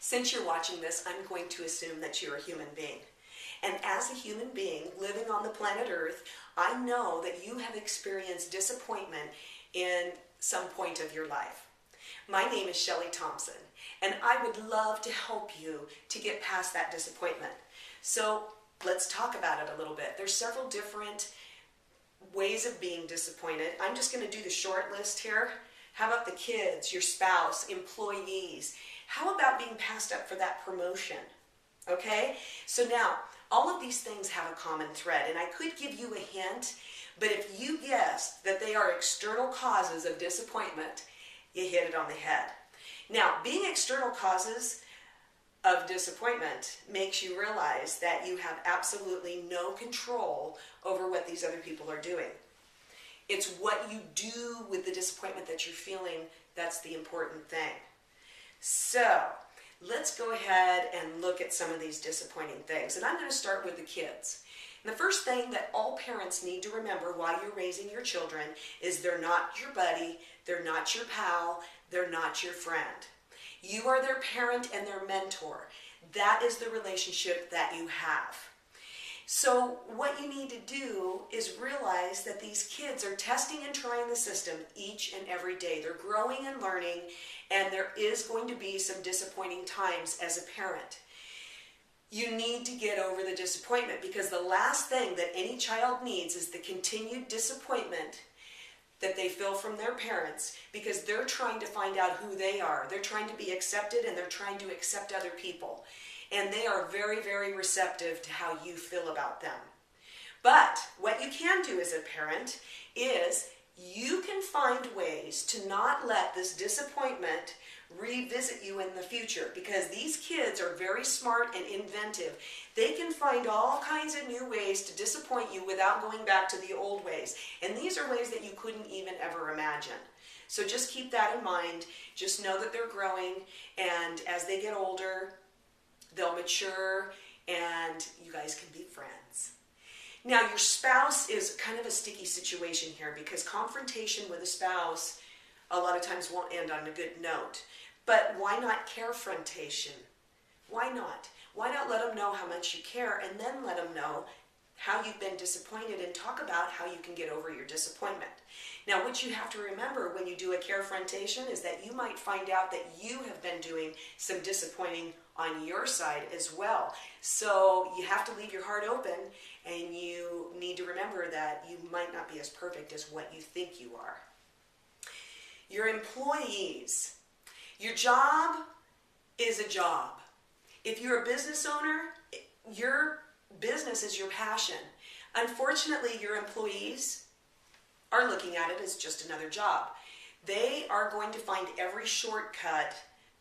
Since you're watching this, I'm going to assume that you're a human being. And as a human being living on the planet Earth, I know that you have experienced disappointment in some point of your life. My name is Shelly Thompson, and I would love to help you to get past that disappointment. So let's talk about it a little bit. There's several different ways of being disappointed. I'm just going to do the short list here. How about the kids, your spouse, employees? How about being passed up for that promotion? Okay? So now, all of these things have a common thread, and I could give you a hint, but if you guessed that they are external causes of disappointment, you hit it on the head. Now, being external causes of disappointment makes you realize that you have absolutely no control over what these other people are doing. It's what you do with the disappointment that you're feeling that's the important thing. So, let's go ahead and look at some of these disappointing things. And I'm going to start with the kids. And the first thing that all parents need to remember while you're raising your children is they're not your buddy, they're not your pal, they're not your friend. You are their parent and their mentor. That is the relationship that you have. So what you need to do is realize that these kids are testing and trying the system each and every day. They're growing and learning, and there is going to be some disappointing times as a parent. You need to get over the disappointment, because the last thing that any child needs is the continued disappointment that they feel from their parents, because they're trying to find out who they are. They're trying to be accepted, and they're trying to accept other people. And they are very, very receptive to how you feel about them. But what you can do as a parent is you can find ways to not let this disappointment revisit you in the future, because these kids are very smart and inventive. They can find all kinds of new ways to disappoint you without going back to the old ways. And these are ways that you couldn't even ever imagine. So just keep that in mind. Just know that they're growing, and as they get older, they'll mature, and you guys can be friends. Now, your spouse is kind of a sticky situation here, because confrontation with a spouse a lot of times won't end on a good note. But why not carefrontation? Why not? Why not let them know how much you care, and then let them know how you've been disappointed, and talk about how you can get over your disappointment. Now, what you have to remember when you do a carefrontation is that you might find out that you have been doing some disappointing on your side as well. So you have to leave your heart open, and you need to remember that you might not be as perfect as what you think you are. Your employees. Your job is a job. If you're a business owner, your business is your passion. Unfortunately, your employees are looking at it as just another job. They are going to find every shortcut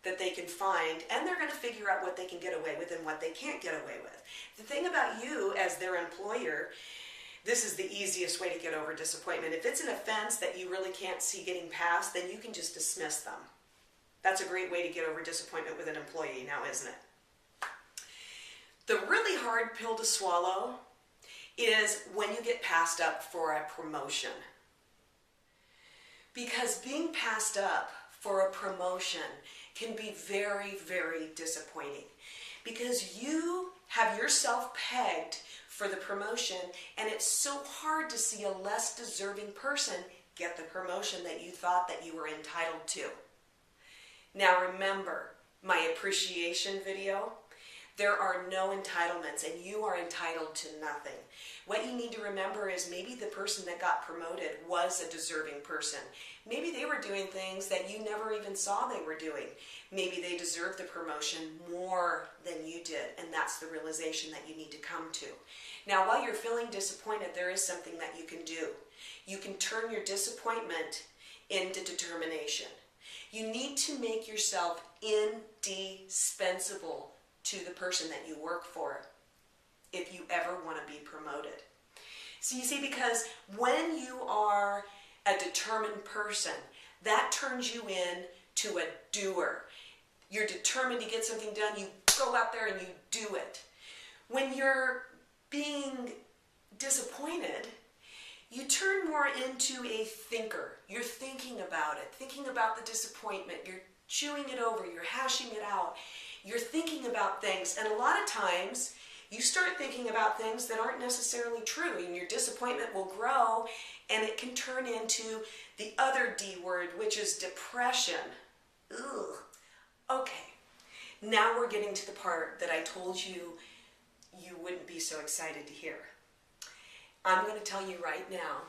that they can find, and they're going to figure out what they can get away with and what they can't get away with. The thing about you as their employer, this is the easiest way to get over disappointment. If it's an offense that you really can't see getting past, then you can just dismiss them. That's a great way to get over disappointment with an employee now, isn't it? The really hard pill to swallow is when you get passed up for a promotion. Because being passed up for a promotion can be very, very disappointing, because you have yourself pegged for the promotion, and it's so hard to see a less deserving person get the promotion that you thought that you were entitled to. Now remember, my appreciation video, there are no entitlements, and you are entitled to nothing. What you need to remember is maybe the person that got promoted was a deserving person. Maybe they were doing things that you never even saw they were doing. Maybe they deserved the promotion more than you did, and that's the realization that you need to come to. Now, while you're feeling disappointed, there is something that you can do. You can turn your disappointment into determination. You need to make yourself indispensable to the person that you work for if you ever want to be promoted. So you see, because when you are a determined person, that turns you into a doer. You're determined to get something done, you go out there and you do it. When you're being disappointed, you turn more into a thinker. You're thinking about it, thinking about the disappointment. You're chewing it over. You're hashing it out. You're thinking about things, and a lot of times you start thinking about things that aren't necessarily true, and your disappointment will grow, and it can turn into the other D word, which is depression. Ugh. Okay, now we're getting to the part that I told you you wouldn't be so excited to hear. I'm going to tell you right now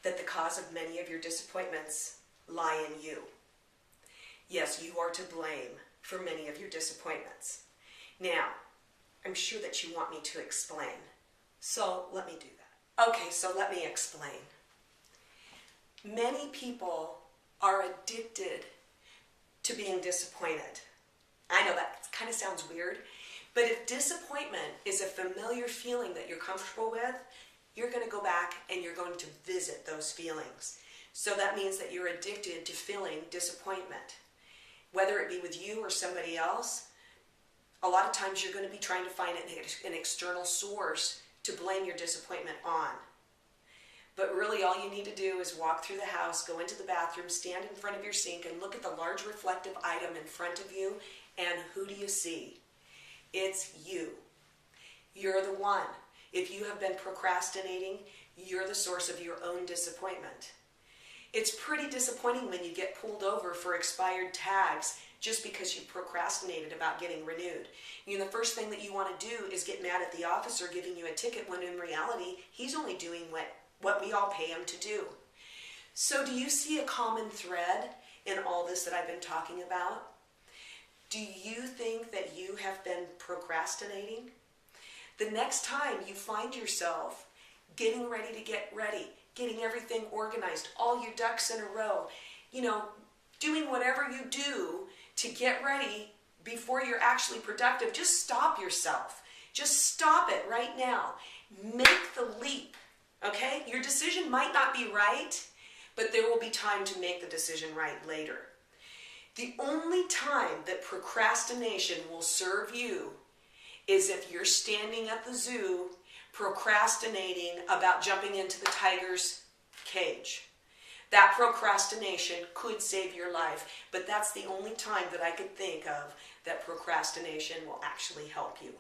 that the cause of many of your disappointments lie in you. Yes, you are to blame for many of your disappointments. Now, I'm sure that you want me to explain, so let me do that. Okay, so let me explain. Many people are addicted to being disappointed. I know that kind of sounds weird, but if disappointment is a familiar feeling that you're comfortable with, you're going to go back and you're going to visit those feelings. So that means that you're addicted to feeling disappointment. Whether it be with you or somebody else, a lot of times you're going to be trying to find an external source to blame your disappointment on. But really all you need to do is walk through the house, go into the bathroom, stand in front of your sink, and look at the large reflective item in front of you, and who do you see? It's you. You're the one. If you have been procrastinating, you're the source of your own disappointment. It's pretty disappointing when you get pulled over for expired tags just because you procrastinated about getting renewed. The first thing that you want to do is get mad at the officer giving you a ticket when in reality, he's only doing what we all pay him to do. So do you see a common thread in all this that I've been talking about? Do you think that you have been procrastinating? The next time you find yourself getting ready to get ready, getting everything organized, all your ducks in a row, doing whatever you do to get ready before you're actually productive, just stop yourself. Just stop it right now. Make the leap, okay? Your decision might not be right, but there will be time to make the decision right later. The only time that procrastination will serve you is if you're standing at the zoo procrastinating about jumping into the tiger's cage. That procrastination could save your life, but that's the only time that I could think of that procrastination will actually help you.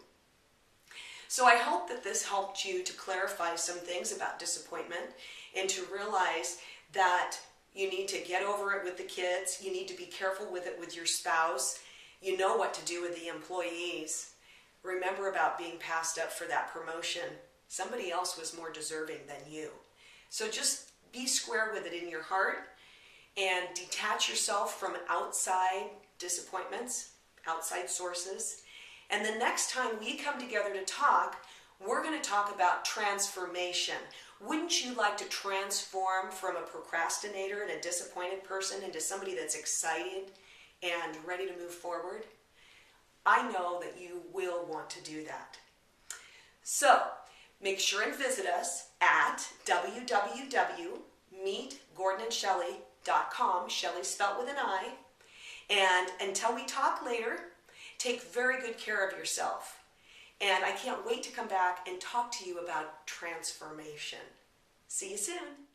So I hope that this helped you to clarify some things about disappointment and to realize that you need to get over it with the kids. You need to be careful with it with your spouse. You know what to do with the employees. Remember about being passed up for that promotion. Somebody else was more deserving than you. So just be square with it in your heart and detach yourself from outside disappointments, outside sources. And the next time we come together to talk, we're going to talk about transformation. Wouldn't you like to transform from a procrastinator and a disappointed person into somebody that's excited and ready to move forward? I know that you will want to do that. So, make sure and visit us at www.meetgordonandshelley.com, Shelley spelled with an I. And until we talk later, take very good care of yourself. And I can't wait to come back and talk to you about transformation. See you soon.